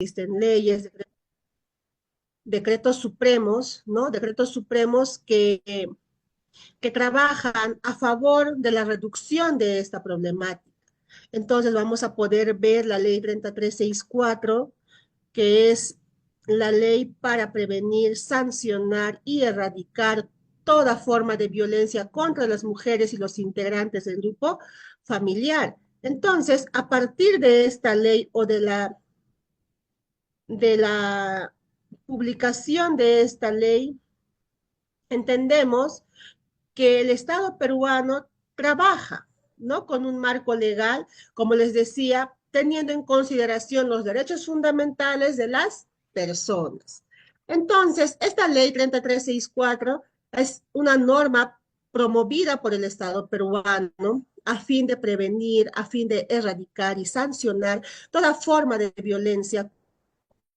existen leyes, decretos supremos, ¿no? Decretos supremos que trabajan a favor de la reducción de esta problemática. Entonces vamos a poder ver la ley 3364, que es la ley para prevenir, sancionar y erradicar toda forma de violencia contra las mujeres y los integrantes del grupo familiar. Entonces, a partir de esta ley o de la publicación de esta ley, entendemos que el Estado peruano trabaja, ¿no? Con un marco legal, como les decía, teniendo en consideración los derechos fundamentales de las personas. Entonces, esta ley 3364 es una norma promovida por el Estado peruano a fin de prevenir, a fin de erradicar y sancionar toda forma de violencia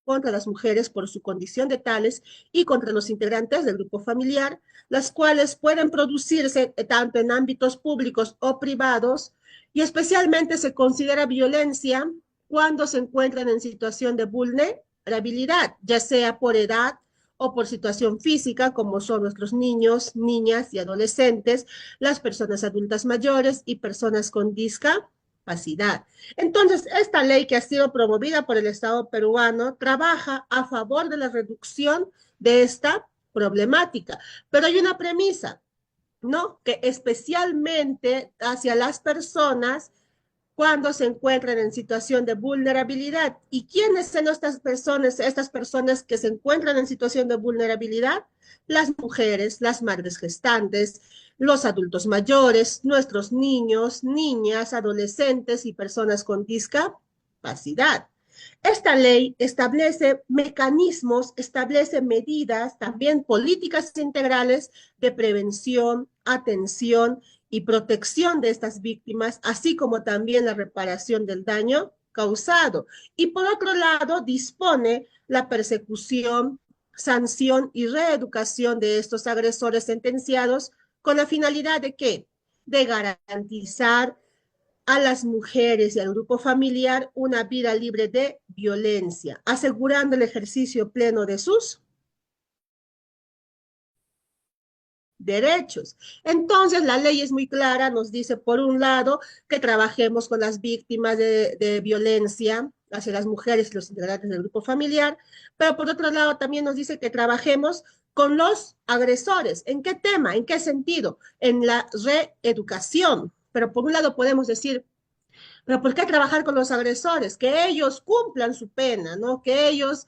contra las mujeres por su condición de tales y contra los integrantes del grupo familiar, las cuales pueden producirse tanto en ámbitos públicos o privados, y especialmente se considera violencia cuando se encuentran en situación de vulnerabilidad, ya sea por edad o por situación física, como son nuestros niños, niñas y adolescentes, las personas adultas mayores y personas con discapacidad. Entonces, esta ley que ha sido promovida por el Estado peruano trabaja a favor de la reducción de esta problemática, pero hay una premisa, ¿no? Que especialmente hacia las personas cuando se encuentran en situación de vulnerabilidad. ¿Y quiénes son estas personas que se encuentran en situación de vulnerabilidad? Las mujeres, las madres gestantes, los adultos mayores, nuestros niños, niñas, adolescentes y personas con discapacidad. Esta ley establece mecanismos, establece medidas, también políticas integrales de prevención, atención y protección de estas víctimas, así como también la reparación del daño causado. Y por otro lado, dispone la persecución, sanción y reeducación de estos agresores sentenciados con la finalidad de ¿qué? De garantizar a las mujeres y al grupo familiar una vida libre de violencia, asegurando el ejercicio pleno de sus derechos. Entonces, la ley es muy clara, nos dice, por un lado, que trabajemos con las víctimas de violencia hacia las mujeres y los integrantes del grupo familiar, pero por otro lado también nos dice que trabajemos con los agresores. ¿En qué tema? ¿En qué sentido? En la reeducación. Pero por un lado podemos decir, pero ¿por qué trabajar con los agresores? Que ellos cumplan su pena, ¿no? Que ellos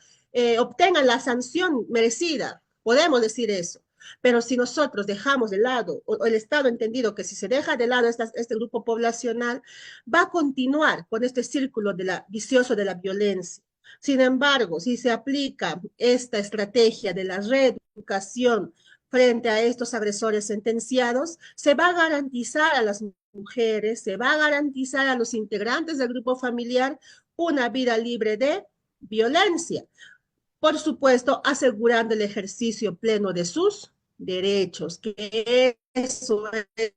obtengan la sanción merecida. Podemos decir eso. Pero si nosotros dejamos de lado, o el Estado ha entendido que si se deja de lado este grupo poblacional, va a continuar con este círculo vicioso de la violencia. Sin embargo, si se aplica esta estrategia de la reeducación frente a estos agresores sentenciados, se va a garantizar a las mujeres, se va a garantizar a los integrantes del grupo familiar una vida libre de violencia. Por supuesto, asegurando el ejercicio pleno de sus derechos, que eso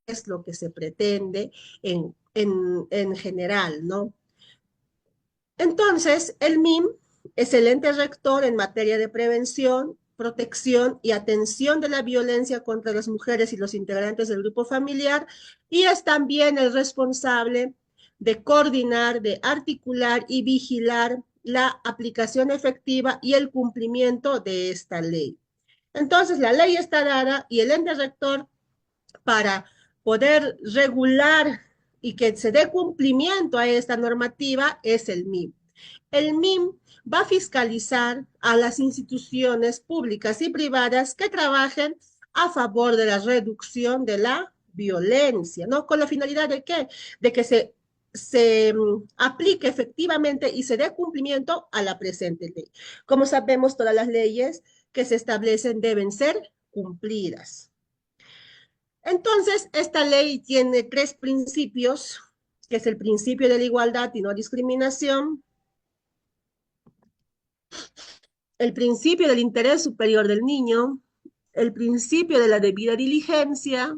es lo que se pretende en general, ¿no? Entonces, el MIM es el ente rector en materia de prevención, protección y atención de la violencia contra las mujeres y los integrantes del grupo familiar, y es también el responsable de coordinar, de articular y vigilar la aplicación efectiva y el cumplimiento de esta ley. Entonces, la ley está dada y el ente rector para poder regular y que se dé cumplimiento a esta normativa es el MIM. El MIM va a fiscalizar a las instituciones públicas y privadas que trabajen a favor de la reducción de la violencia, ¿no? ¿Con la finalidad de qué? De que se aplique efectivamente y se dé cumplimiento a la presente ley. Como sabemos, todas las leyes que se establecen deben ser cumplidas. Entonces, esta ley tiene tres principios, que es el principio de la igualdad y no discriminación, el principio del interés superior del niño, el principio de la debida diligencia,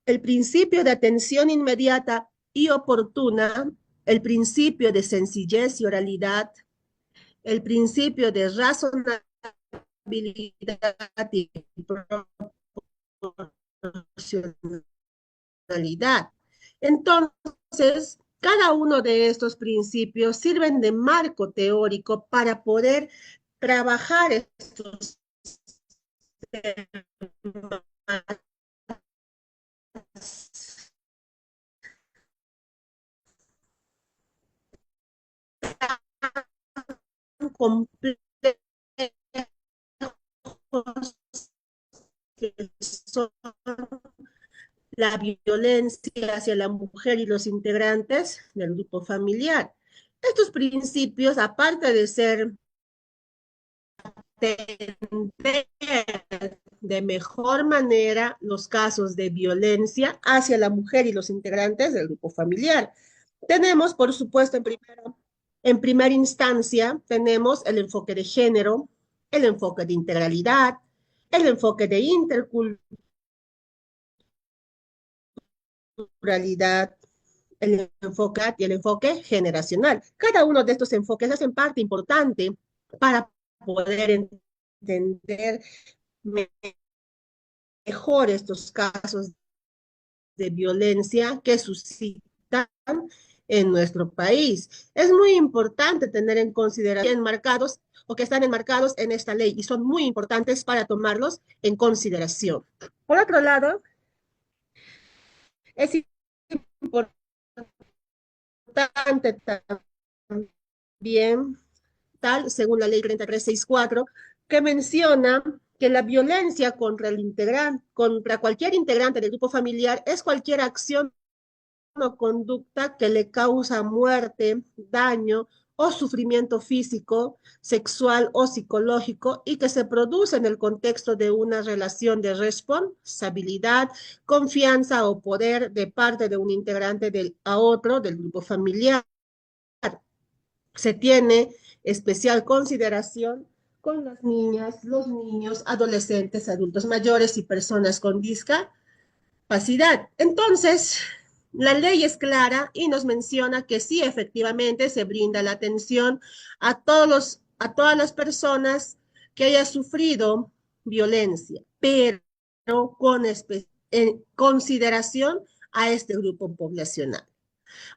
el principio de atención inmediata y oportuna, el principio de sencillez y oralidad, el principio de razonabilidad y proporcionalidad. Entonces, cada uno de estos principios sirven de marco teórico para poder trabajar estos temas complejos que son la violencia hacia la mujer y los integrantes del grupo familiar. Estos principios, aparte de ser de mejor manera los casos de violencia hacia la mujer y los integrantes del grupo familiar. Tenemos, por supuesto, en primera instancia, tenemos el enfoque de género, el enfoque de integralidad, el enfoque de interculturalidad, el enfoque y el enfoque generacional. Cada uno de estos enfoques hacen parte importante para poder entender mejor estos casos de violencia que suscitan en nuestro país. Es muy importante tener en consideración enmarcados o que están enmarcados en esta ley y son muy importantes para tomarlos en consideración. Por otro lado, es importante también, tal, según la ley 3364, que menciona que la violencia contra cualquier integrante del grupo familiar es cualquier acción o conducta que le causa muerte, daño o sufrimiento físico, sexual o psicológico y que se produce en el contexto de una relación de responsabilidad, confianza o poder de parte de un integrante a otro del grupo familiar. Se tiene especial consideración con las niñas, los niños, adolescentes, adultos mayores y personas con discapacidad. Entonces, la ley es clara y nos menciona que sí, efectivamente, se brinda la atención a todas las personas que hayan sufrido violencia, pero en consideración a este grupo poblacional.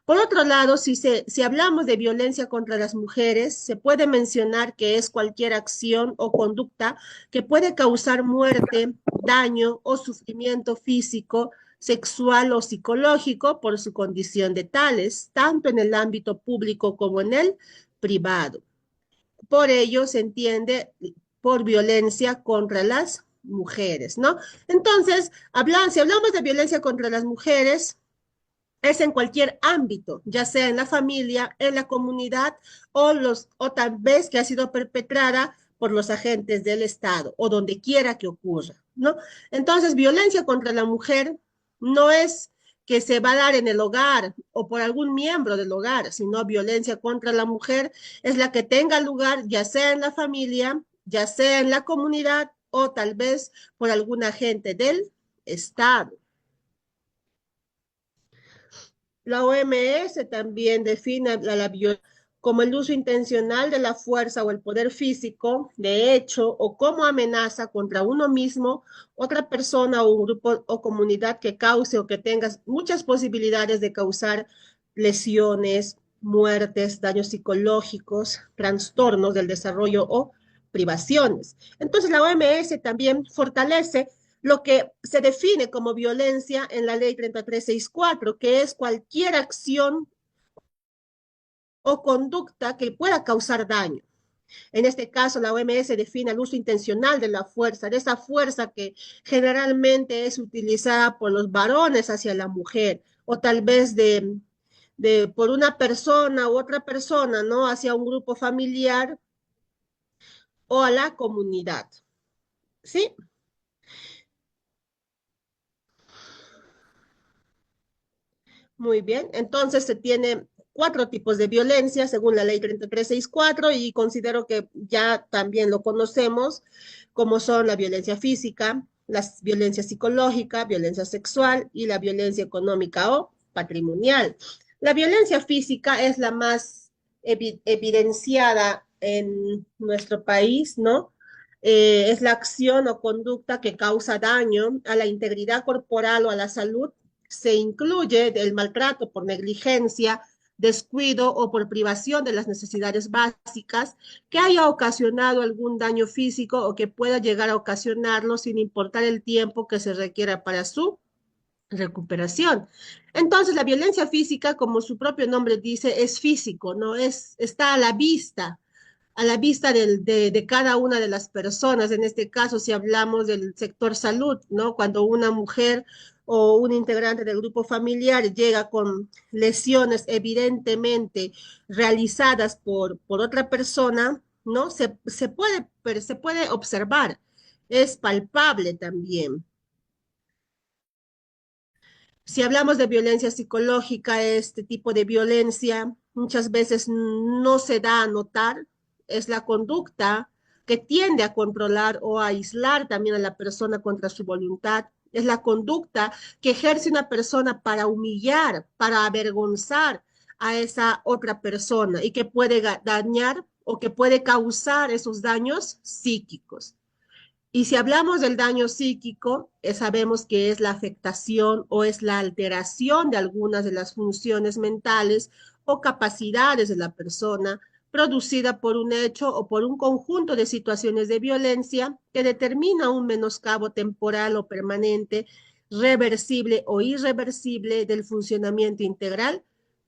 Por otro lado, si hablamos de violencia contra las mujeres, se puede mencionar que es cualquier acción o conducta que puede causar muerte, daño o sufrimiento físico, sexual o psicológico por su condición de tales, tanto en el ámbito público como en el privado. Por ello se entiende por violencia contra las mujeres, ¿no? Entonces, si hablamos de violencia contra las mujeres, es en cualquier ámbito, ya sea en la familia, en la comunidad o tal vez que ha sido perpetrada por los agentes del Estado o donde quiera que ocurra, ¿no? Entonces, violencia contra la mujer no es que se va a dar en el hogar o por algún miembro del hogar, sino violencia contra la mujer es la que tenga lugar ya sea en la familia, ya sea en la comunidad o tal vez por algún agente del Estado. La OMS también define la violencia como el uso intencional de la fuerza o el poder físico, de hecho, o como amenaza contra uno mismo, otra persona o un grupo o comunidad que cause o que tenga muchas posibilidades de causar lesiones, muertes, daños psicológicos, trastornos del desarrollo o privaciones. Entonces, la OMS también fortalece lo que se define como violencia en la ley 3364, que es cualquier acción o conducta que pueda causar daño. En este caso, la OMS define el uso intencional de la fuerza, de esa fuerza que generalmente es utilizada por los varones hacia la mujer, o tal vez por una persona u otra persona, ¿no? Hacia un grupo familiar o a la comunidad. ¿Sí? Muy bien, entonces se tiene cuatro tipos de violencia según la ley 3364 y considero que ya también lo conocemos, como son la violencia física, la violencia psicológica, violencia sexual y la violencia económica o patrimonial. La violencia física es la más evidenciada en nuestro país, ¿no? Es la acción o conducta que causa daño a la integridad corporal o a la salud. Se incluye el maltrato por negligencia, descuido o por privación de las necesidades básicas que haya ocasionado algún daño físico o que pueda llegar a ocasionarlo sin importar el tiempo que se requiera para su recuperación. Entonces, la violencia física, como su propio nombre dice, es físico, ¿no? Está a la vista de cada una de las personas. En este caso, si hablamos del sector salud, ¿no? Cuando una mujer o un integrante del grupo familiar llega con lesiones evidentemente realizadas por otra persona, ¿no? Se puede observar, es palpable también. Si hablamos de violencia psicológica, este tipo de violencia muchas veces no se da a notar, es la conducta que tiende a controlar o a aislar también a la persona contra su voluntad. Es la conducta que ejerce una persona para humillar, para avergonzar a esa otra persona y que puede dañar o que puede causar esos daños psíquicos. Y si hablamos del daño psíquico, sabemos que es la afectación o es la alteración de algunas de las funciones mentales o capacidades de la persona producida por un hecho o por un conjunto de situaciones de violencia que determina un menoscabo temporal o permanente, reversible o irreversible del funcionamiento integral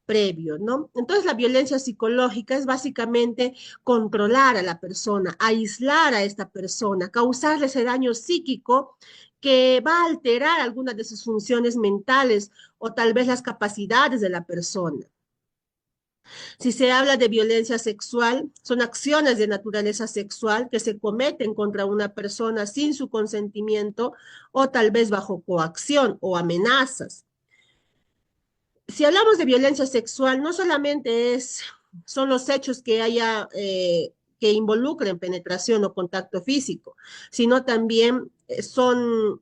previo, ¿no? Entonces, la violencia psicológica es básicamente controlar a la persona, aislar a esta persona, causarle ese daño psíquico que va a alterar algunas de sus funciones mentales o tal vez las capacidades de la persona. Si se habla de violencia sexual, son acciones de naturaleza sexual que se cometen contra una persona sin su consentimiento o tal vez bajo coacción o amenazas. Si hablamos de violencia sexual, no solamente son los hechos que haya que involucren penetración o contacto físico, sino también son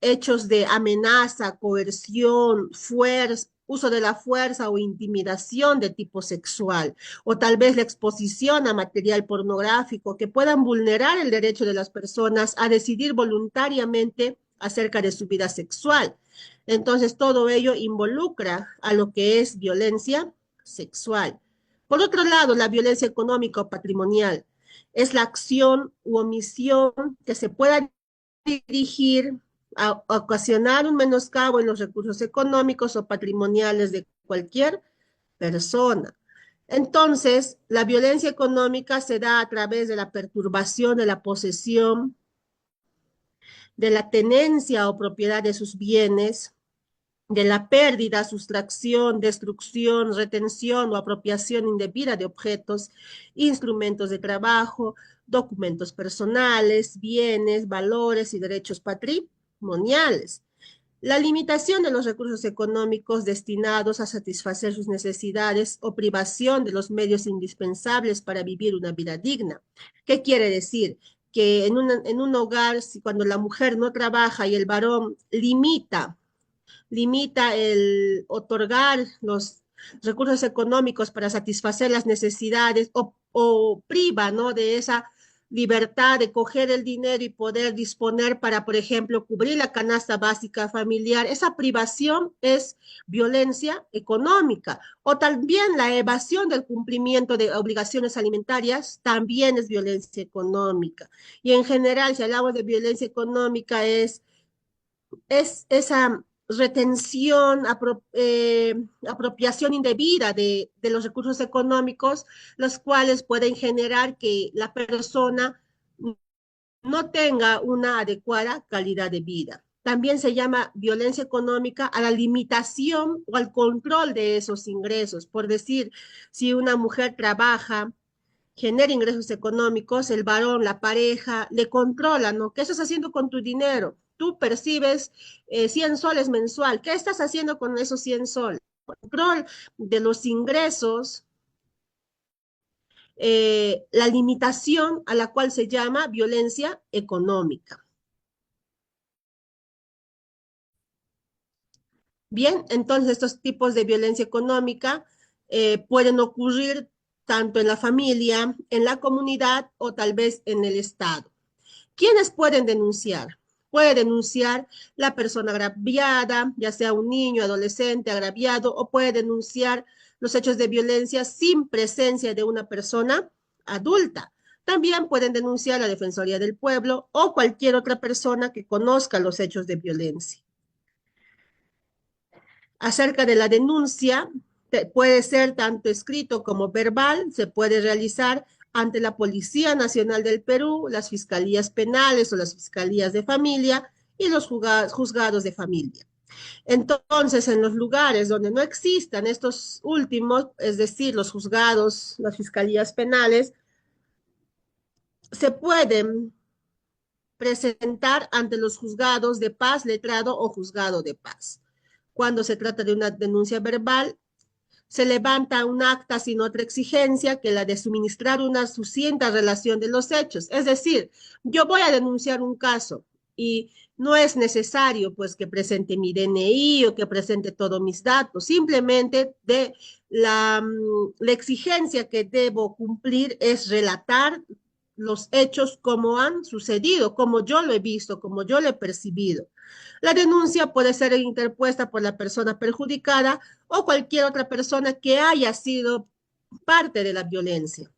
hechos de amenaza, coerción, fuerza, uso de la fuerza o intimidación de tipo sexual, o tal vez la exposición a material pornográfico que puedan vulnerar el derecho de las personas a decidir voluntariamente acerca de su vida sexual. Entonces, todo ello involucra a lo que es violencia sexual. Por otro lado, la violencia económica o patrimonial es la acción u omisión que se pueda dirigir a ocasionar un menoscabo en los recursos económicos o patrimoniales de cualquier persona. Entonces, la violencia económica se da a través de la perturbación de la posesión, de la tenencia o propiedad de sus bienes, de la pérdida, sustracción, destrucción, retención o apropiación indebida de objetos, instrumentos de trabajo, documentos personales, bienes, valores y derechos patrimoniales. La limitación de los recursos económicos destinados a satisfacer sus necesidades o privación de los medios indispensables para vivir una vida digna. ¿Qué quiere decir? Que en un hogar, si cuando la mujer no trabaja y el varón limita el otorgar los recursos económicos para satisfacer las necesidades o priva, ¿no? De esa libertad de coger el dinero y poder disponer para, por ejemplo, cubrir la canasta básica familiar. Esa privación es violencia económica. O también la evasión del cumplimiento de obligaciones alimentarias también es violencia económica. Y en general, si hablamos de violencia económica, es esa retención, apropiación indebida de los recursos económicos, los cuales pueden generar que la persona no tenga una adecuada calidad de vida. También se llama violencia económica a la limitación o al control de esos ingresos. Por decir, si una mujer trabaja, genera ingresos económicos, el varón, la pareja, le controla, ¿no? ¿Qué estás haciendo con tu dinero? Tú percibes 100 soles mensual. ¿Qué estás haciendo con esos 100 soles? Control de los ingresos, la limitación a la cual se llama violencia económica. Bien, entonces estos tipos de violencia económica pueden ocurrir tanto en la familia, en la comunidad o tal vez en el Estado. ¿Quiénes pueden denunciar? Puede denunciar la persona agraviada, ya sea un niño, adolescente agraviado, o puede denunciar los hechos de violencia sin presencia de una persona adulta. También pueden denunciar la Defensoría del Pueblo o cualquier otra persona que conozca los hechos de violencia. Acerca de la denuncia, puede ser tanto escrito como verbal, se puede realizar ante la Policía Nacional del Perú, las fiscalías penales o las fiscalías de familia y los juzgados de familia. Entonces, en los lugares donde no existan estos últimos, es decir, los juzgados, las fiscalías penales, se pueden presentar ante los juzgados de paz, letrado o juzgado de paz. Cuando se trata de una denuncia verbal, se levanta un acta sin otra exigencia que la de suministrar una sucinta relación de los hechos. Es decir, yo voy a denunciar un caso y no es necesario pues que presente mi DNI o que presente todos mis datos, simplemente la exigencia que debo cumplir es relatar los hechos como han sucedido, como yo lo he visto, como yo lo he percibido. La denuncia puede ser interpuesta por la persona perjudicada o cualquier otra persona que haya sido parte de la violencia,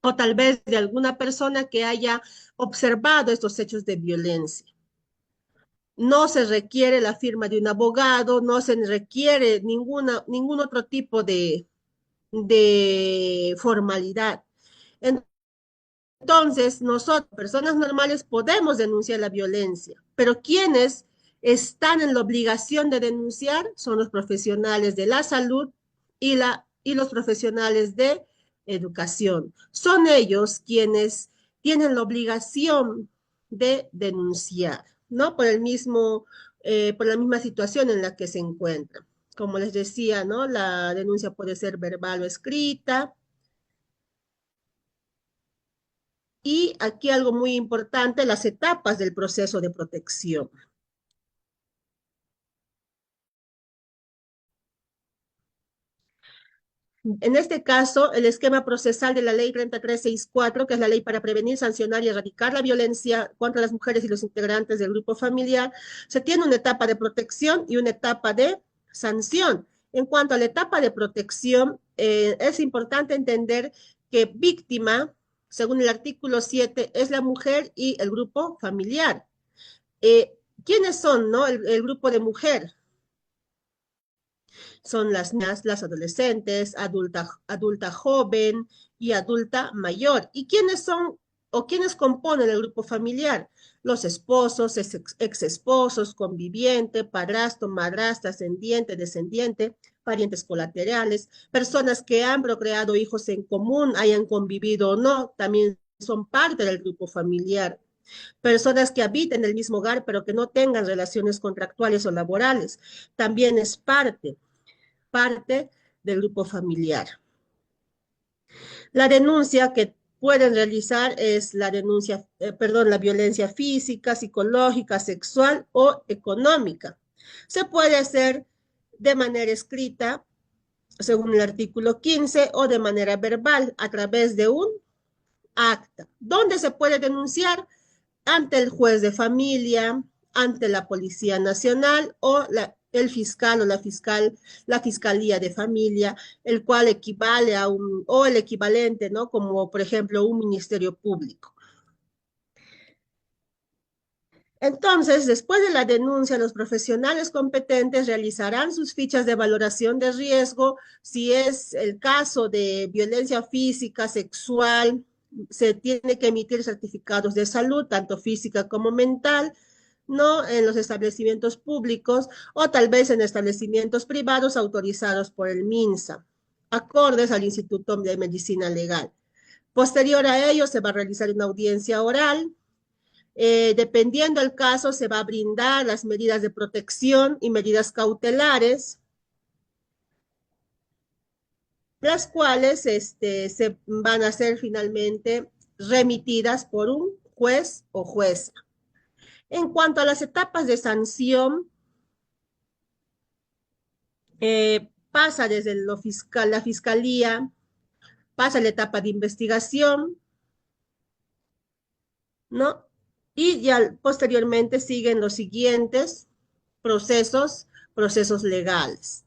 o tal vez de alguna persona que haya observado estos hechos de violencia. No se requiere la firma de un abogado, no se requiere ningún otro tipo de formalidad. Entonces, nosotros, personas normales, podemos denunciar la violencia, pero quienes están en la obligación de denunciar son los profesionales de la salud y los profesionales de educación. Son ellos quienes tienen la obligación de denunciar, ¿no? Por la misma situación en la que se encuentran. Como les decía, ¿no? La denuncia puede ser verbal o escrita. Y aquí algo muy importante, las etapas del proceso de protección. En este caso, el esquema procesal de la ley 3364, que es la ley para prevenir, sancionar y erradicar la violencia contra las mujeres y los integrantes del grupo familiar, se tiene una etapa de protección y una etapa de sanción. En cuanto a la etapa de protección, es importante entender que víctima, según el artículo 7, es la mujer y el grupo familiar. ¿Quiénes son, no? El grupo de mujer son las niñas, las adolescentes, adulta joven y adulta mayor. ¿Y quiénes son o quiénes componen el grupo familiar? Los esposos, ex esposos, conviviente, padrastro, madrastra, ascendiente, descendiente, parientes colaterales, personas que han procreado hijos en común, hayan convivido o no, también son parte del grupo familiar. Personas que habiten el mismo hogar pero que no tengan relaciones contractuales o laborales, también es parte del grupo familiar. La denuncia que pueden realizar es la denuncia, perdón, la violencia física, psicológica, sexual o económica. Se puede hacer de manera escrita, según el artículo 15, o de manera verbal, a través de un acta. ¿Dónde se puede denunciar? Ante el juez de familia, ante la Policía Nacional o el fiscal o la Fiscalía de Familia, el cual equivale a o el equivalente, ¿no? Como por ejemplo un ministerio público. Entonces, después de la denuncia, los profesionales competentes realizarán sus fichas de valoración de riesgo. Si es el caso de violencia física, sexual, se tiene que emitir certificados de salud, tanto física como mental, no en los establecimientos públicos o tal vez en establecimientos privados autorizados por el MINSA, acordes al Instituto de Medicina Legal. Posterior a ello, se va a realizar una audiencia oral. Dependiendo del caso, se va a brindar las medidas de protección y medidas cautelares, las cuales se van a ser finalmente remitidas por un juez o jueza. En cuanto a las etapas de sanción, Pasa desde lo fiscal, la fiscalía, pasa a la etapa de investigación, ¿no? Y ya posteriormente siguen los siguientes procesos, procesos legales.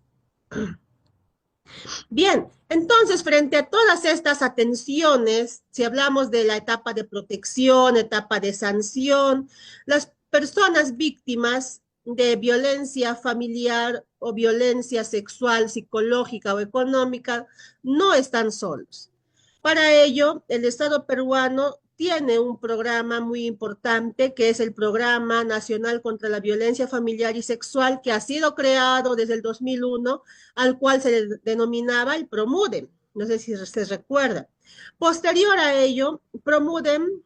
Bien, entonces, frente a todas estas atenciones, si hablamos de la etapa de protección, etapa de sanción, las personas víctimas de violencia familiar o violencia sexual, psicológica o económica no están solos. Para ello, el Estado peruano tiene un programa muy importante que es el Programa Nacional contra la Violencia Familiar y Sexual, que ha sido creado desde el 2001, al cual se le denominaba el PROMUDEM. No sé si se recuerda. Posterior a ello, PROMUDEM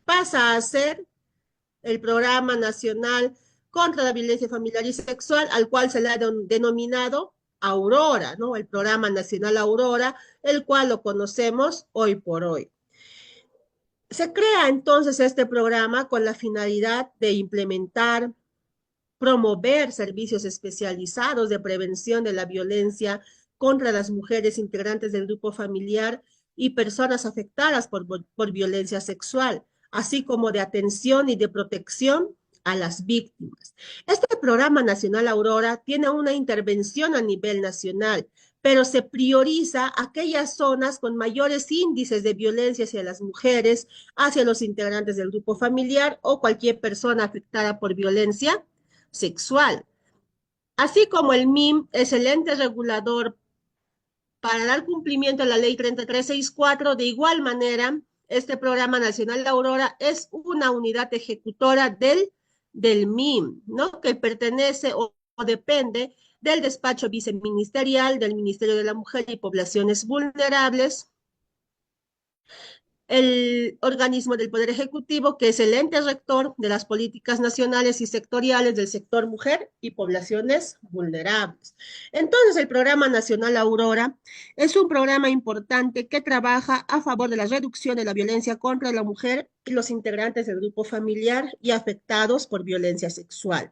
pasa a ser el Programa Nacional contra la Violencia Familiar y Sexual, al cual se le ha denominado Aurora, ¿no? El Programa Nacional Aurora, el cual lo conocemos hoy por hoy. Se crea entonces este programa con la finalidad de implementar, promover servicios especializados de prevención de la violencia contra las mujeres integrantes del grupo familiar y personas afectadas por violencia sexual, así como de atención y de protección a las víctimas. Este programa nacional Aurora tiene una intervención a nivel nacional, pero se prioriza aquellas zonas con mayores índices de violencia hacia las mujeres, hacia los integrantes del grupo familiar o cualquier persona afectada por violencia sexual. Así como el MIM es el ente regulador para dar cumplimiento a la ley 3364, de igual manera, este programa nacional de Aurora es una unidad ejecutora del MIM, ¿no? Que pertenece o depende del despacho viceministerial del Ministerio de la Mujer y Poblaciones Vulnerables, el organismo del Poder Ejecutivo, que es el ente rector de las políticas nacionales y sectoriales del sector mujer y poblaciones vulnerables. Entonces, el Programa Nacional Aurora es un programa importante que trabaja a favor de la reducción de la violencia contra la mujer y los integrantes del grupo familiar y afectados por violencia sexual.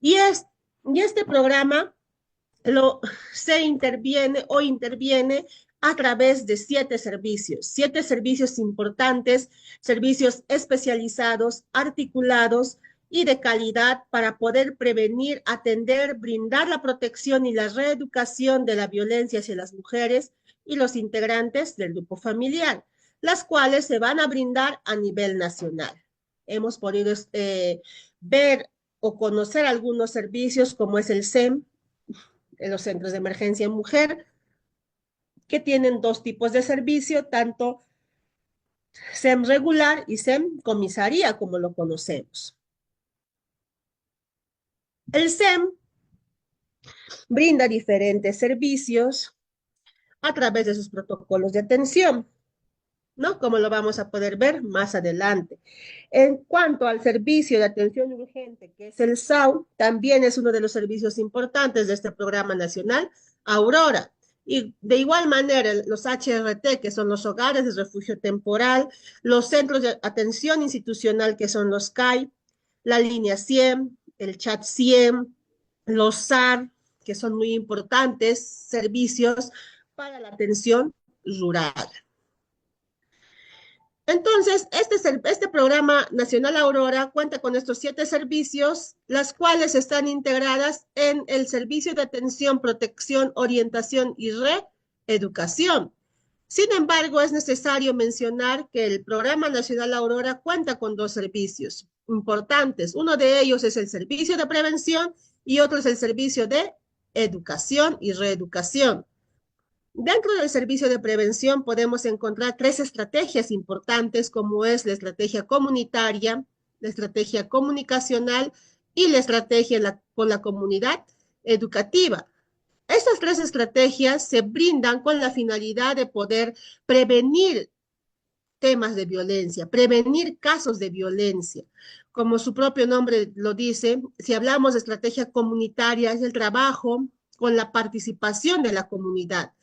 Y este programa se interviene a través de siete servicios importantes, servicios especializados, articulados y de calidad para poder prevenir, atender, brindar la protección y la reeducación de la violencia hacia las mujeres y los integrantes del grupo familiar, las cuales se van a brindar a nivel nacional. Hemos podido ver o conocer algunos servicios como es el SEM, en los centros de emergencia en mujer, que tienen dos tipos de servicio, tanto SEM regular y SEM comisaría, como lo conocemos. El SEM brinda diferentes servicios a través de sus protocolos de atención, ¿no? Como lo vamos a poder ver más adelante. En cuanto al servicio de atención urgente, que es el SAU, también es uno de los servicios importantes de este programa nacional, Aurora. Y de igual manera, los HRT, que son los hogares de refugio temporal, los centros de atención institucional, que son los CAI, la línea 100, el chat 100, los SAR, que son muy importantes servicios para la atención rural. Entonces, este programa Nacional Aurora cuenta con estos 7 servicios, las cuales están integradas en el Servicio de Atención, Protección, Orientación y Reeducación. Sin embargo, es necesario mencionar que el programa Nacional Aurora cuenta con 2 servicios importantes. Uno de ellos es el servicio de prevención y otro es el servicio de educación y reeducación. Dentro del servicio de prevención podemos encontrar 3 estrategias importantes, como es la estrategia comunitaria, la estrategia comunicacional y la estrategia con la comunidad educativa. Estas 3 estrategias se brindan con la finalidad de poder prevenir temas de violencia, prevenir casos de violencia. Como su propio nombre lo dice, si hablamos de estrategia comunitaria, es el trabajo con la participación de la comunidad.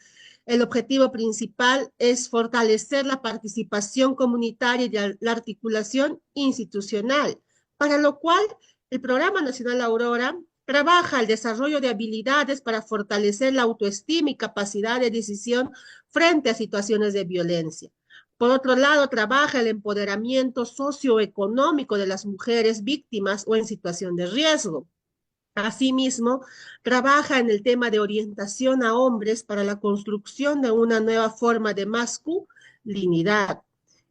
El objetivo principal es fortalecer la participación comunitaria y la articulación institucional, para lo cual el Programa Nacional Aurora Trabaja el desarrollo de habilidades para fortalecer la autoestima y capacidad de decisión frente a situaciones de violencia. Por otro lado, trabaja el empoderamiento socioeconómico de las mujeres víctimas o en situación de riesgo. Asimismo, trabaja en el tema de orientación a hombres para la construcción de una nueva forma de masculinidad.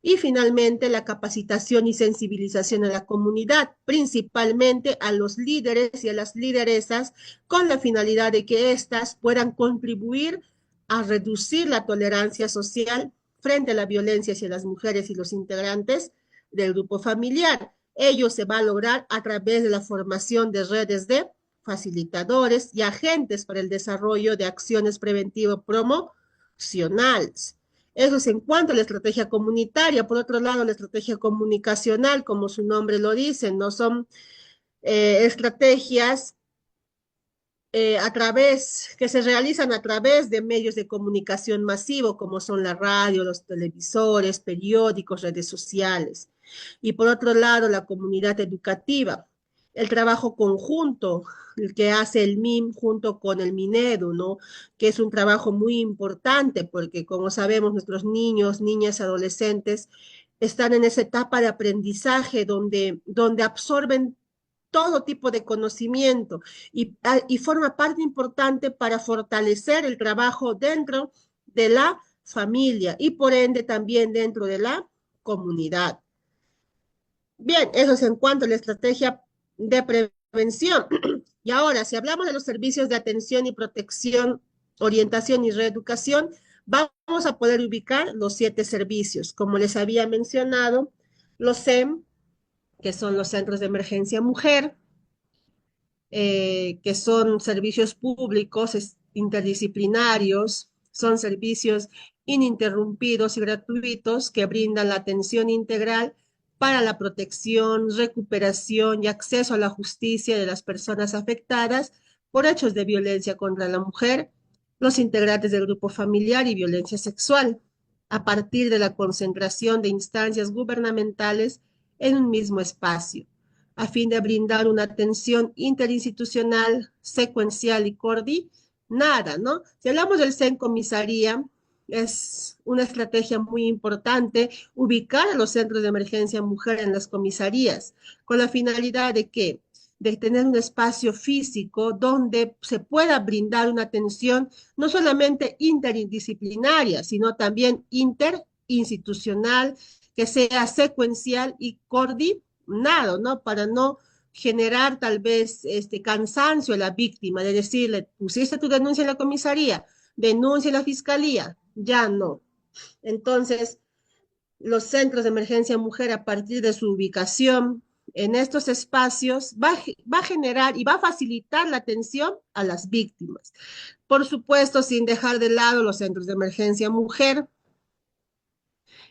Y finalmente, la capacitación y sensibilización a la comunidad, principalmente a los líderes y a las lideresas, con la finalidad de que éstas puedan contribuir a reducir la tolerancia social frente a la violencia hacia las mujeres y los integrantes del grupo familiar. Ello se va a lograr a través de la formación de redes de facilitadores y agentes para el desarrollo de acciones preventivo-promocionales. Eso es en cuanto a la estrategia comunitaria. Por otro lado, la estrategia comunicacional, como su nombre lo dice, no son estrategias que se realizan a través de medios de comunicación masivo, como son la radio, los televisores, periódicos, redes sociales. Y por otro lado, la comunidad educativa, el trabajo conjunto, el que hace el MIM junto con el Minedu, ¿no? Que es un trabajo muy importante porque, como sabemos, nuestros niños, niñas, adolescentes están en esa etapa de aprendizaje donde absorben todo tipo de conocimiento y forma parte importante para fortalecer el trabajo dentro de la familia y por ende también dentro de la comunidad. Bien, eso es en cuanto a la estrategia de prevención. Y ahora, si hablamos de los servicios de atención y protección, orientación y reeducación, vamos a poder ubicar los 7 servicios. Como les había mencionado, los SEM, que son los Centros de Emergencia Mujer, que son servicios públicos interdisciplinarios, son servicios ininterrumpidos y gratuitos que brindan la atención integral para la protección, recuperación y acceso a la justicia de las personas afectadas por hechos de violencia contra la mujer, los integrantes del grupo familiar y violencia sexual, a partir de la concentración de instancias gubernamentales en un mismo espacio a fin de brindar una atención interinstitucional, secuencial y coordinada, ¿no? Si hablamos del CEN comisaría, es una estrategia muy importante ubicar a los centros de emergencia mujer en las comisarías, con la finalidad de que de tener un espacio físico donde se pueda brindar una atención no solamente interdisciplinaria, sino también interinstitucional, que sea secuencial y coordinado, ¿no? Para no generar tal vez este cansancio a la víctima, de decirle, pusiste tu denuncia en la comisaría, denuncia en la fiscalía, ya no. Entonces, los centros de emergencia mujer a partir de su ubicación en estos espacios va a generar y va a facilitar la atención a las víctimas. Por supuesto, sin dejar de lado los centros de emergencia mujer,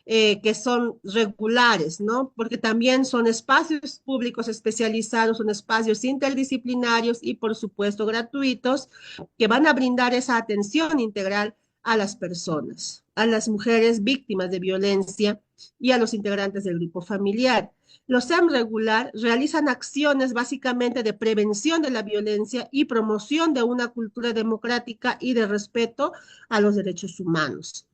que son regulares, ¿no? Porque también son espacios públicos especializados, son espacios interdisciplinarios y, por supuesto, gratuitos, que van a brindar esa atención integral a las personas, a las mujeres víctimas de violencia y a los integrantes del grupo familiar. Los SEM regular realizan acciones básicamente de prevención de la violencia y promoción de una cultura democrática y de respeto a los derechos humanos.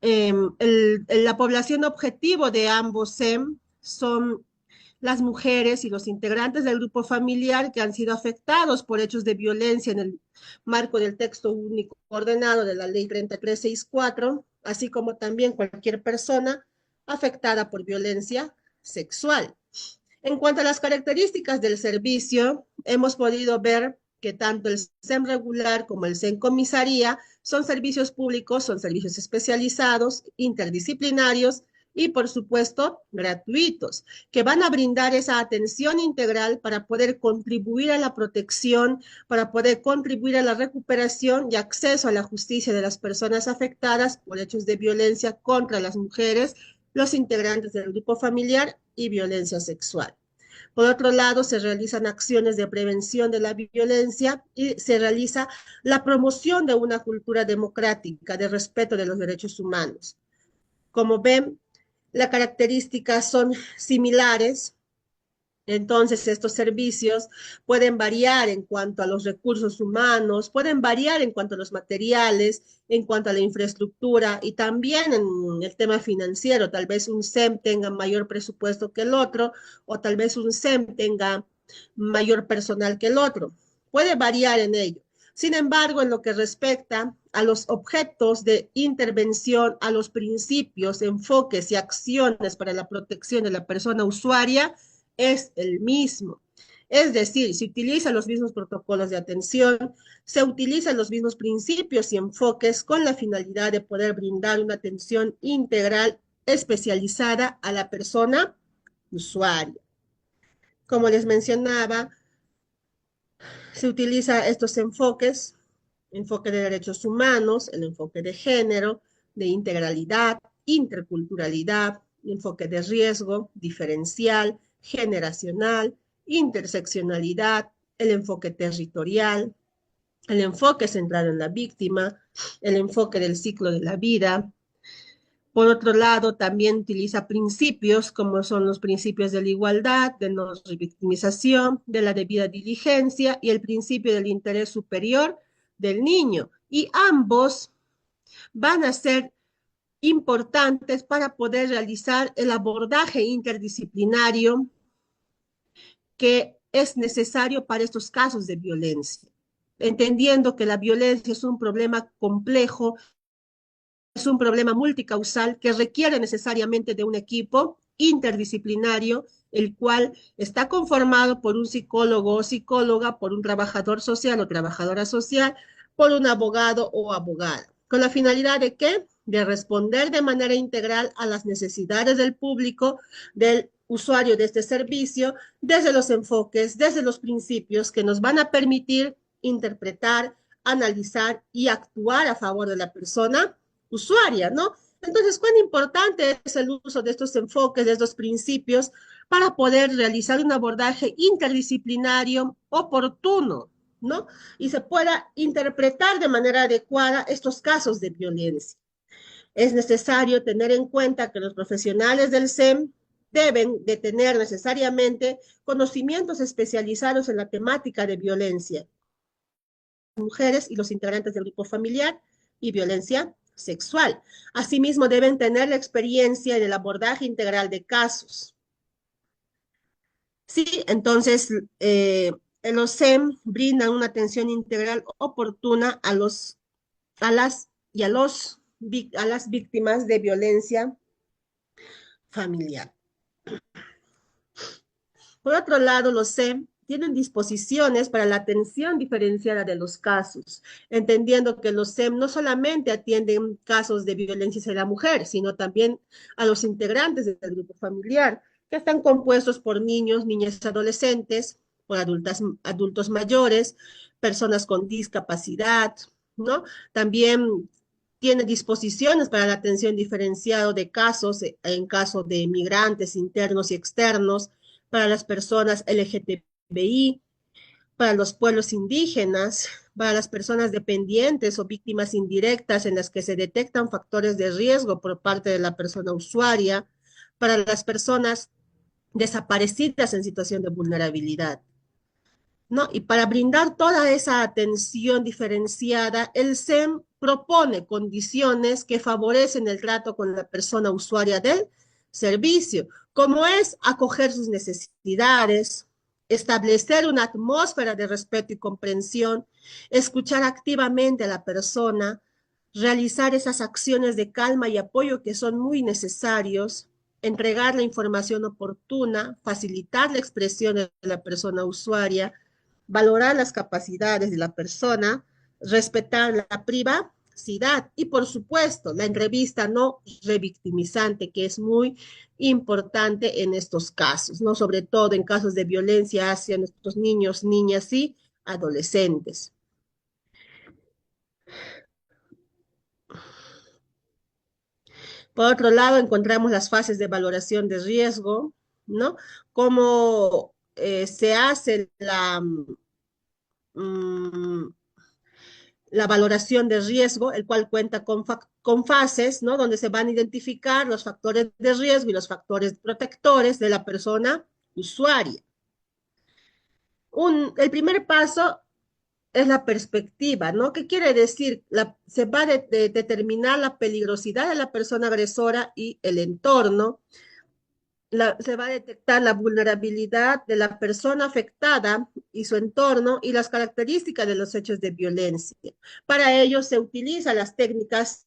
La población objetivo de ambos SEM son las mujeres y los integrantes del grupo familiar que han sido afectados por hechos de violencia en el marco del texto único ordenado de la ley 3364, así como también cualquier persona afectada por violencia sexual. En cuanto a las características del servicio, hemos podido ver que tanto el SEM regular como el SEM comisaría son servicios públicos, son servicios especializados, interdisciplinarios y, por supuesto, gratuitos, que van a brindar esa atención integral para poder contribuir a la protección, para poder contribuir a la recuperación y acceso a la justicia de las personas afectadas por hechos de violencia contra las mujeres, los integrantes del grupo familiar y violencia sexual. Por otro lado, se realizan acciones de prevención de la violencia y se realiza la promoción de una cultura democrática de respeto de los derechos humanos. Como ven, las características son similares Entonces, estos servicios pueden variar en cuanto a los recursos humanos, pueden variar en cuanto a los materiales, en cuanto a la infraestructura y también en el tema financiero. Tal vez un SEM tenga mayor presupuesto que el otro o tal vez un SEM tenga mayor personal que el otro. Puede variar en ello. Sin embargo, en lo que respecta a los objetos de intervención, a los principios, enfoques y acciones para la protección de la persona usuaria, es el mismo. Es decir, se utilizan los mismos protocolos de atención, se utilizan los mismos principios y enfoques con la finalidad de poder brindar una atención integral especializada a la persona usuaria. Como les mencionaba, se utilizan estos enfoques, enfoque de derechos humanos, el enfoque de género, de integralidad, interculturalidad, enfoque de riesgo, diferencial, generacional, interseccionalidad, el enfoque territorial, el enfoque centrado en la víctima, el enfoque del ciclo de la vida. Por otro lado, también utiliza principios como son los principios de la igualdad, de no revictimización, de la debida diligencia y el principio del interés superior del niño. Y ambos van a ser importantes para poder realizar el abordaje interdisciplinario que es necesario para estos casos de violencia, entendiendo que la violencia es un problema complejo, es un problema multicausal que requiere necesariamente de un equipo interdisciplinario, el cual está conformado por un psicólogo o psicóloga, por un trabajador social o trabajadora social, por un abogado o abogada. ¿Con la finalidad de qué? De responder de manera integral a las necesidades del público, del usuario de este servicio, desde los enfoques, desde los principios que nos van a permitir interpretar, analizar y actuar a favor de la persona usuaria, ¿no? Entonces, ¿cuán importante es el uso de estos enfoques, de estos principios, para poder realizar un abordaje interdisciplinario oportuno, ¿no? Y se pueda interpretar de manera adecuada estos casos de violencia. Es necesario tener en cuenta que los profesionales del SEM deben de tener necesariamente conocimientos especializados en la temática de violencia, mujeres y los integrantes del grupo familiar y violencia sexual. Asimismo, deben tener la experiencia en el abordaje integral de casos. Sí, entonces, los SEM brindan una atención integral oportuna a las y a las víctimas de violencia familiar. Por otro lado, los SEM tienen disposiciones para la atención diferenciada de los casos, entendiendo que los SEM no solamente atienden casos de violencia hacia la mujer, sino también a los integrantes del grupo familiar, que están compuestos por niños, niñas, adolescentes, por adultos mayores, personas con discapacidad, ¿no? También tiene disposiciones para la atención diferenciada de casos en caso de migrantes internos y externos, para las personas LGTBI, para los pueblos indígenas, para las personas dependientes o víctimas indirectas en las que se detectan factores de riesgo por parte de la persona usuaria, para las personas desaparecidas en situación de vulnerabilidad, ¿no? Y para brindar toda esa atención diferenciada, el SEM propone condiciones que favorecen el trato con la persona usuaria del servicio, como es acoger sus necesidades, establecer una atmósfera de respeto y comprensión, escuchar activamente a la persona, realizar esas acciones de calma y apoyo que son muy necesarios, entregar la información oportuna, facilitar la expresión de la persona usuaria, valorar las capacidades de la persona, respetar la privacidad y, por supuesto, la entrevista no revictimizante, que es muy importante en estos casos, ¿no? Sobre todo en casos de violencia hacia nuestros niños, niñas y adolescentes. Por otro lado, encontramos las fases de valoración de riesgo, ¿no? Cómo se hace mm, la valoración de riesgo, el cual cuenta con fases, ¿no? Donde se van a identificar los factores de riesgo y los factores protectores de la persona usuaria. El primer paso es la perspectiva, ¿no? ¿Qué quiere decir? Se va a determinar la peligrosidad de la persona agresora y el entorno. Se va a detectar la vulnerabilidad de la persona afectada y su entorno y las características de los hechos de violencia. Para ello se utilizan las técnicas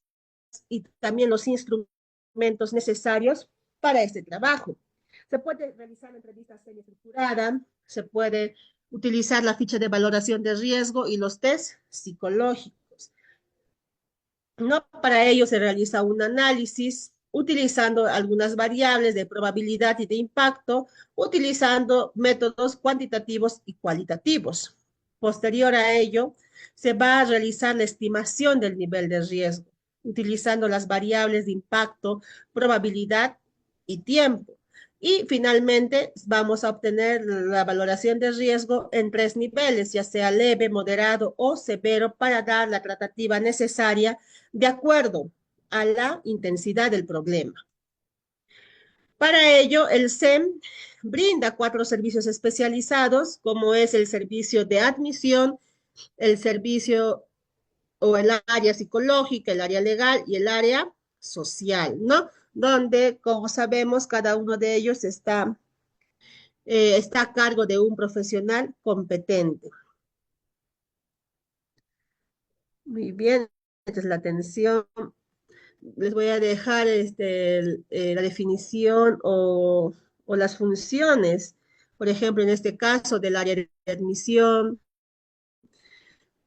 y también los instrumentos necesarios para este trabajo. Se puede realizar una entrevista semi-estructurada, se puede utilizar la ficha de valoración de riesgo y los test psicológicos. ¿No? Para ello se realiza un análisis utilizando algunas variables de probabilidad y de impacto, utilizando métodos cuantitativos y cualitativos. Posterior a ello, se va a realizar la estimación del nivel de riesgo, utilizando las variables de impacto, probabilidad y tiempo. Y finalmente vamos a obtener la valoración de riesgo en 3 niveles, ya sea leve, moderado o severo, para dar la tratativa necesaria de acuerdo a la intensidad del problema. Para ello, el SEM brinda 4 servicios especializados, como es el servicio de admisión, el servicio o el área psicológica, el área legal y el área social, ¿no? Donde, como sabemos, cada uno de ellos está a cargo de un profesional competente. Muy bien, esta es la atención. Les voy a dejar la definición o las funciones, por ejemplo, en este caso del área de admisión,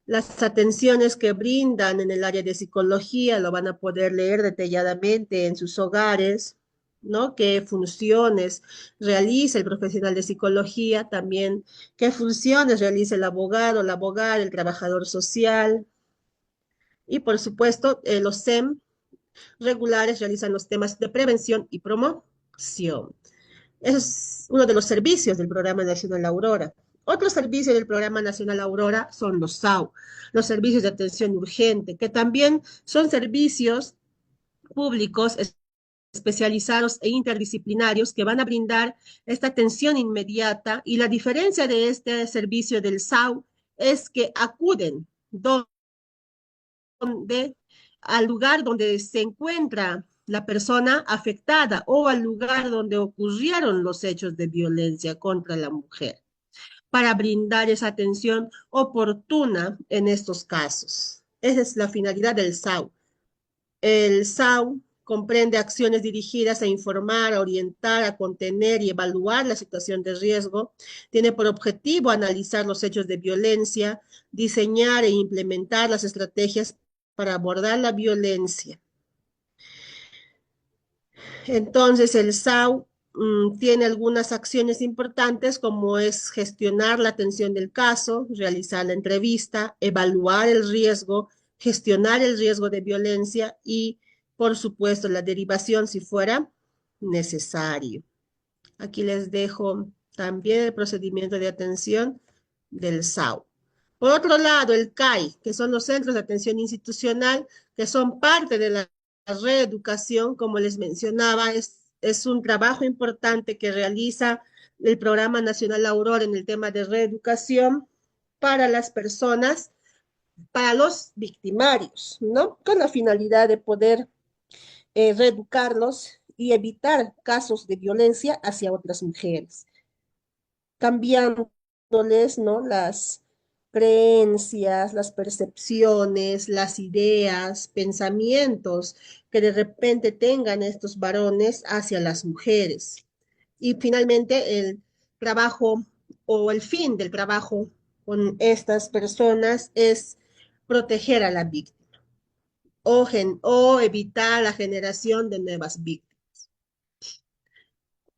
las atenciones que brindan en el área de psicología, lo van a poder leer detalladamente en sus hogares, ¿no? ¿Qué funciones realiza el profesional de psicología? También, ¿qué funciones realiza el abogado, la abogada, el trabajador social? Y, por supuesto, los SEM regulares realizan los temas de prevención y promoción. Ese es uno de los servicios del Programa Nacional Aurora. Otro servicio del Programa Nacional Aurora son los SAU, los servicios de atención urgente, que también son servicios públicos especializados e interdisciplinarios que van a brindar esta atención inmediata, y la diferencia de este servicio del SAU es que acuden al lugar donde se encuentra la persona afectada o al lugar donde ocurrieron los hechos de violencia contra la mujer, para brindar esa atención oportuna en estos casos. Esa es la finalidad del SAU. El SAU comprende acciones dirigidas a informar, a orientar, a contener y evaluar la situación de riesgo. Tiene por objetivo analizar los hechos de violencia, diseñar e implementar las estrategias para abordar la violencia. Entonces, el SAU tiene algunas acciones importantes, como es gestionar la atención del caso, realizar la entrevista, evaluar el riesgo, gestionar el riesgo de violencia y, por supuesto, la derivación si fuera necesario. Aquí les dejo también el procedimiento de atención del SAU. Por otro lado, el CAI, que son los centros de atención institucional, que son parte de la reeducación, como les mencionaba, es un trabajo importante que realiza el Programa Nacional Aurora en el tema de reeducación para las personas, para los victimarios, ¿no? Con la finalidad de poder reeducarlos y evitar casos de violencia hacia otras mujeres, cambiándoles, ¿no? Las creencias, las percepciones, las ideas, pensamientos que de repente tengan estos varones hacia las mujeres. Y finalmente el trabajo o el fin del trabajo con estas personas es proteger a la víctima o evitar la generación de nuevas víctimas.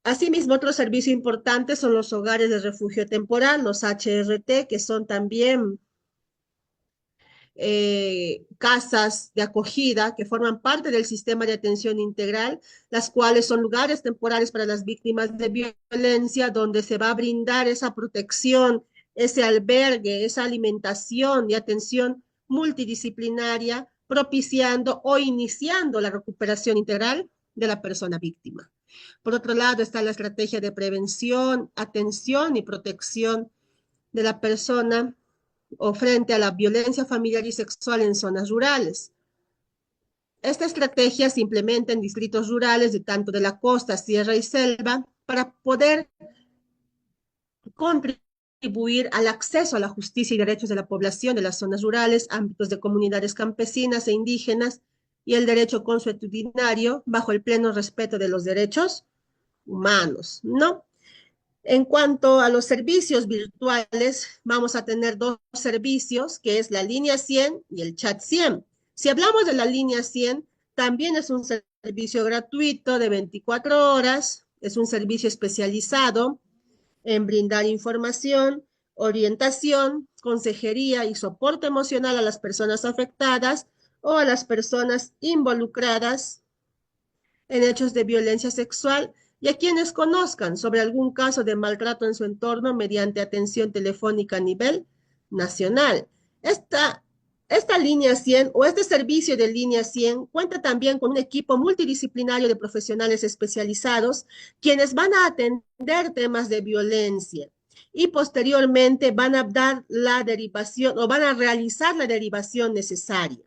Asimismo, otro servicio importante son los hogares de refugio temporal, los HRT, que son también casas de acogida que forman parte del sistema de atención integral, las cuales son lugares temporales para las víctimas de violencia, donde se va a brindar esa protección, ese albergue, esa alimentación y atención multidisciplinaria, propiciando o iniciando la recuperación integral de la persona víctima. Por otro lado, está la estrategia de prevención, atención y protección de la persona o frente a la violencia familiar y sexual en zonas rurales. Esta estrategia se implementa en distritos rurales de tanto de la costa, sierra y selva para poder contribuir al acceso a la justicia y derechos de la población de las zonas rurales, ámbitos de comunidades campesinas e indígenas y el derecho consuetudinario bajo el pleno respeto de los derechos humanos, ¿no? En cuanto a los servicios virtuales, vamos a tener dos servicios, que es la línea 100 y el chat 100. Si hablamos de la línea 100, también es un servicio gratuito de 24 horas, es un servicio especializado en brindar información, orientación, consejería y soporte emocional a las personas afectadas o a las personas involucradas en hechos de violencia sexual y a quienes conozcan sobre algún caso de maltrato en su entorno mediante atención telefónica a nivel nacional. Esta, esta línea 100 o este servicio de línea 100 cuenta también con un equipo multidisciplinario de profesionales especializados quienes van a atender temas de violencia y posteriormente van a dar la derivación o van a realizar la derivación necesaria.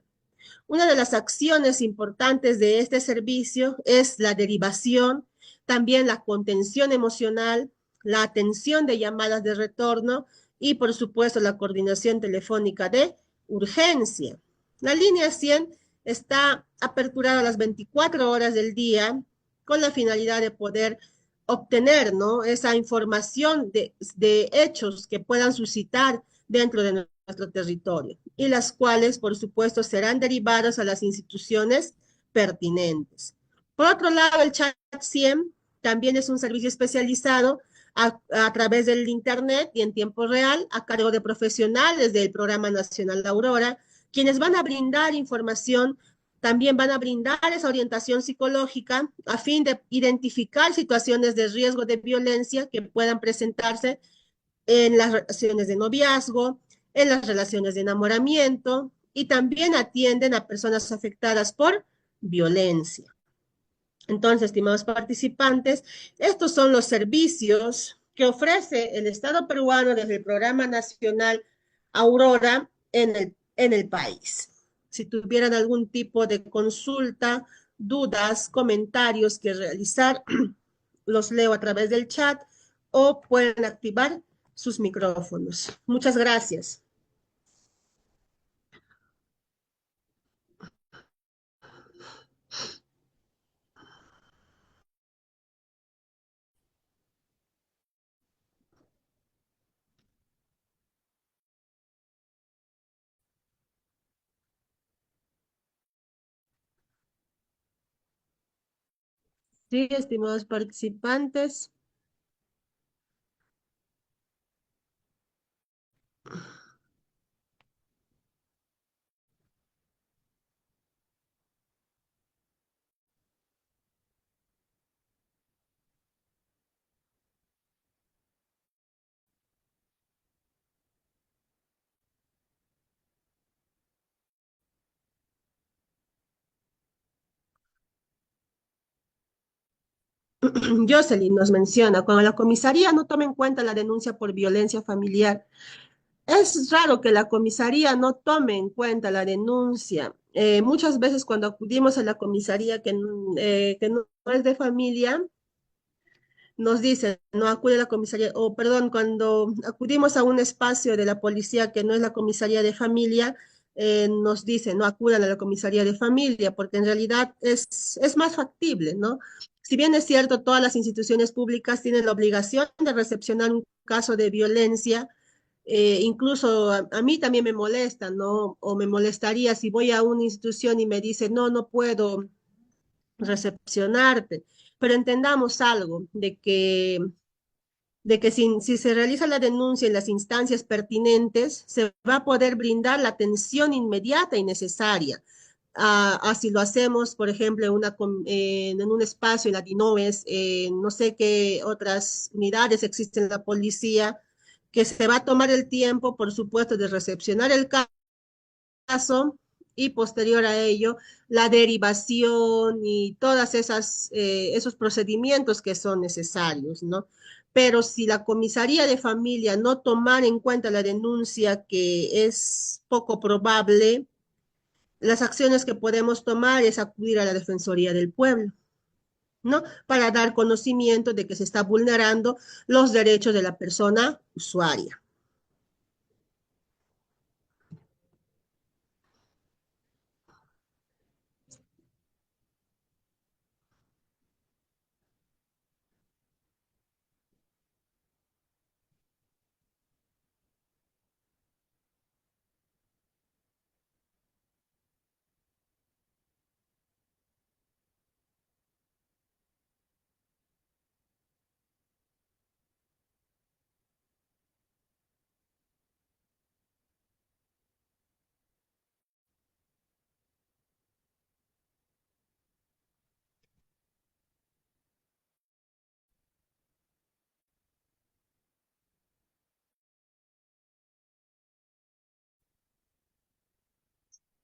Una de las acciones importantes de este servicio es la derivación, también la contención emocional, la atención de llamadas de retorno y, por supuesto, la coordinación telefónica de urgencia. La línea 100 está aperturada a las 24 horas del día con la finalidad de poder obtener, ¿no?, esa información de hechos que puedan suscitar dentro de nuestro territorio y las cuales, por supuesto, serán derivadas a las instituciones pertinentes. Por otro lado, el chat 100 también es un servicio especializado a través del Internet y en tiempo real a cargo de profesionales del Programa Nacional Aurora, quienes van a brindar información, también van a brindar esa orientación psicológica a fin de identificar situaciones de riesgo de violencia que puedan presentarse en las relaciones de noviazgo, en las relaciones de enamoramiento y también atienden a personas afectadas por violencia. Entonces, estimados participantes, estos son los servicios que ofrece el Estado peruano desde el Programa Nacional Aurora en el país. Si tuvieran algún tipo de consulta, dudas, comentarios que realizar, los leo a través del chat o pueden activar sus micrófonos. Muchas gracias. Sí, estimados participantes. Jocelyn nos menciona, cuando la comisaría no toma en cuenta la denuncia por violencia familiar, es raro que la comisaría no tome en cuenta la denuncia. Muchas veces cuando acudimos a la comisaría que no es de familia, nos dicen, no acude a la comisaría, o perdón, cuando acudimos a un espacio de la policía que no es la comisaría de familia, nos dicen, no acudan a la comisaría de familia, porque en realidad es más factible, ¿no? Si bien es cierto, todas las instituciones públicas tienen la obligación de recepcionar un caso de violencia, incluso a mí también me molesta, ¿no? O me molestaría si voy a una institución y me dice, no, no puedo recepcionarte. Pero entendamos algo, de que si se realiza la denuncia en las instancias pertinentes, se va a poder brindar la atención inmediata y necesaria. Así lo hacemos, por ejemplo, en un espacio en la DINOES, no sé qué otras unidades existen en la policía, que se va a tomar el tiempo, por supuesto, de recepcionar el caso y posterior a ello la derivación y todas esos procedimientos que son necesarios, ¿no? pero si la comisaría de familia no tomara en cuenta la denuncia, que es poco probable, las acciones que podemos tomar es acudir a la Defensoría del Pueblo, ¿no? Para dar conocimiento de que se está vulnerando los derechos de la persona usuaria.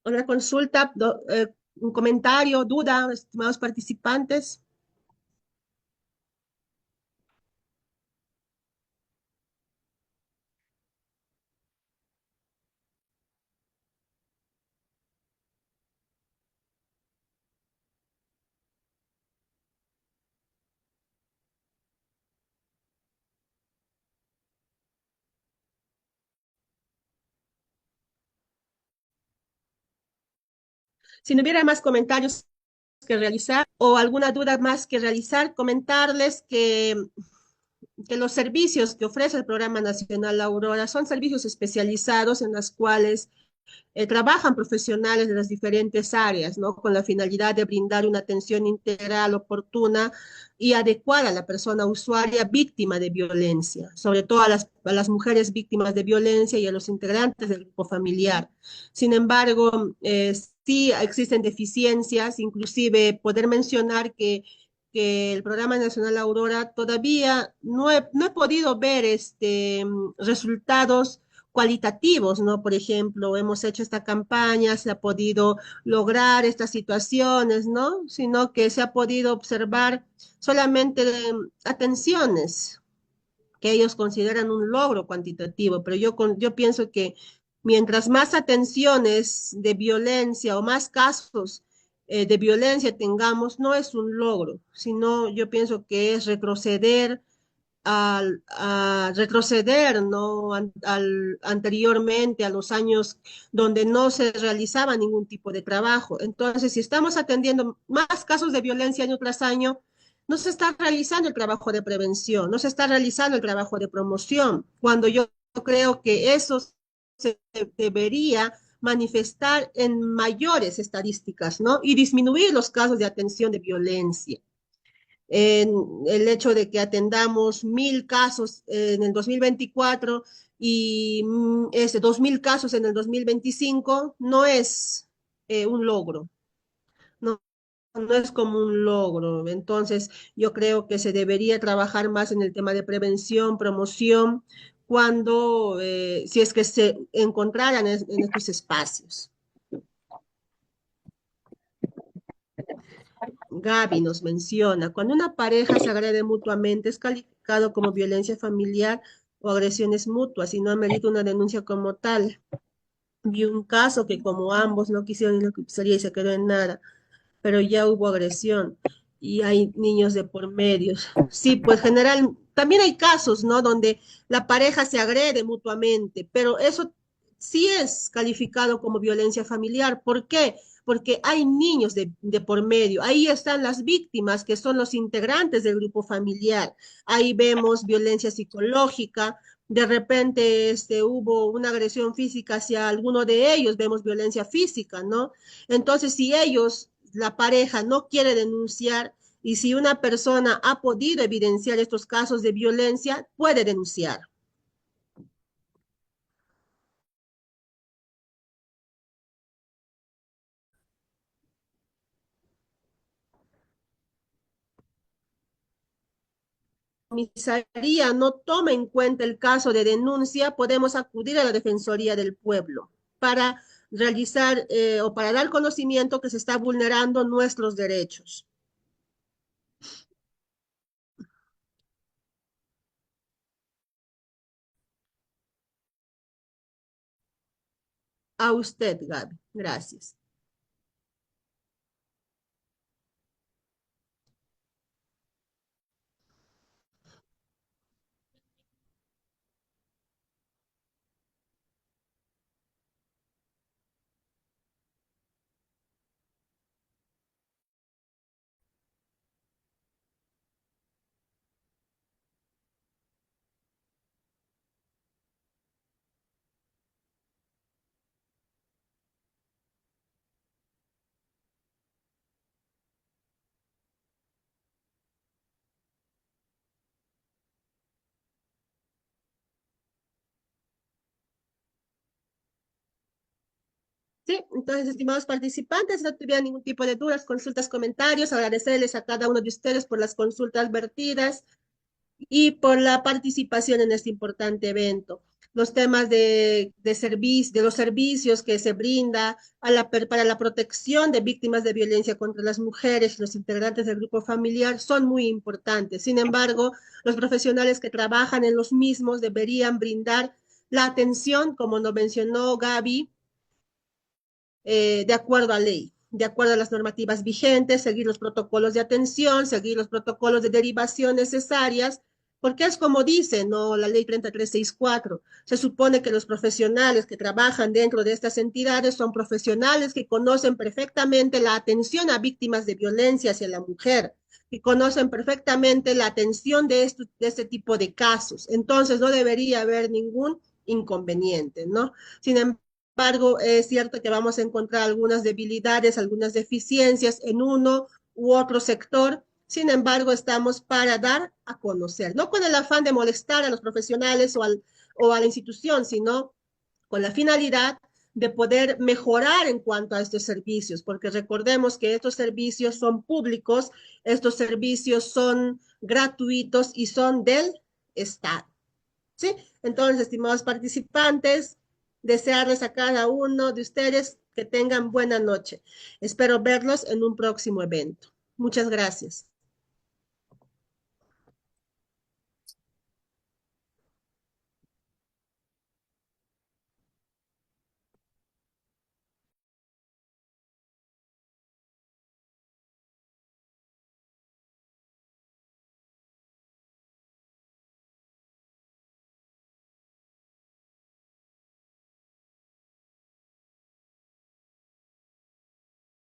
Una consulta, un comentario, duda, estimados participantes. Si no hubiera más comentarios que realizar o alguna duda más que realizar, comentarles que los servicios que ofrece el Programa Nacional Aurora son servicios especializados en los cuales trabajan profesionales de las diferentes áreas, ¿no? Con la finalidad de brindar una atención integral, oportuna y adecuada a la persona usuaria víctima de violencia, sobre todo a las mujeres víctimas de violencia y a los integrantes del grupo familiar. Sin embargo, sí existen deficiencias, inclusive poder mencionar que el Programa Nacional Aurora todavía no he podido ver resultados cualitativos, ¿no? Por ejemplo, hemos hecho esta campaña, se ha podido lograr estas situaciones, ¿no? Sino que se ha podido observar solamente atenciones que ellos consideran un logro cuantitativo, pero yo pienso que mientras más atenciones de violencia o más casos de violencia tengamos, no es un logro, sino yo pienso que es retroceder a retroceder, ¿no? Anteriormente a los años donde no se realizaba ningún tipo de trabajo. Entonces, si estamos atendiendo más casos de violencia año tras año, no se está realizando el trabajo de prevención, no se está realizando el trabajo de promoción, cuando yo creo que eso se debería manifestar en mayores estadísticas, ¿no? Y disminuir los casos de atención de violencia en el hecho de que atendamos 1.000 casos en el 2024 y 2.000 casos en el 2025 no es un logro, no, no es como un logro. Entonces, yo creo que se debería trabajar más en el tema de prevención, promoción, cuando, si es que se encontraran en estos espacios. Gaby nos menciona, cuando una pareja se agrede mutuamente, es calificado como violencia familiar o agresiones mutuas y no amerita una denuncia como tal. Vi un caso que como ambos no quisieron ir a la comisaría y se quedó en nada, pero ya hubo agresión y hay niños de por medio. Sí, pues general, también hay casos, ¿no? Donde la pareja se agrede mutuamente, pero eso sí es calificado como violencia familiar. ¿Por qué? Porque hay niños de por medio. Ahí están las víctimas, que son los integrantes del grupo familiar. Ahí vemos violencia psicológica. De repente hubo una agresión física hacia alguno de ellos, vemos violencia física, ¿no? Entonces, si ellos, la pareja, no quiere denunciar y si una persona ha podido evidenciar estos casos de violencia, puede denunciar. Comisaría no toma en cuenta el caso de denuncia, podemos acudir a la Defensoría del Pueblo para realizar o para dar conocimiento que se está vulnerando nuestros derechos. A usted, Gaby. Gracias. Sí, entonces, estimados participantes, no tuvieran ningún tipo de dudas, consultas, comentarios, agradecerles a cada uno de ustedes por las consultas vertidas y por la participación en este importante evento. Los temas de los servicios que se brinda para la protección de víctimas de violencia contra las mujeres y los integrantes del grupo familiar son muy importantes. Sin embargo, los profesionales que trabajan en los mismos deberían brindar la atención, como nos mencionó Gaby, de acuerdo a ley, de acuerdo a las normativas vigentes, seguir los protocolos de atención, seguir los protocolos de derivación necesarias, porque es como dice, ¿no? La ley 3364. Se supone que los profesionales que trabajan dentro de estas entidades son profesionales que conocen perfectamente la atención a víctimas de violencia hacia la mujer, que conocen perfectamente la atención de este tipo de casos. Entonces, no debería haber ningún inconveniente, ¿no? Sin embargo, es cierto que vamos a encontrar algunas debilidades, algunas deficiencias en uno u otro sector. Sin embargo, estamos para dar a conocer, no con el afán de molestar a los profesionales o a la institución, sino con la finalidad de poder mejorar en cuanto a estos servicios, porque recordemos que estos servicios son públicos, estos servicios son gratuitos y son del Estado. ¿Sí? Entonces, estimados participantes, desearles a cada uno de ustedes que tengan buena noche. Espero verlos en un próximo evento. Muchas gracias.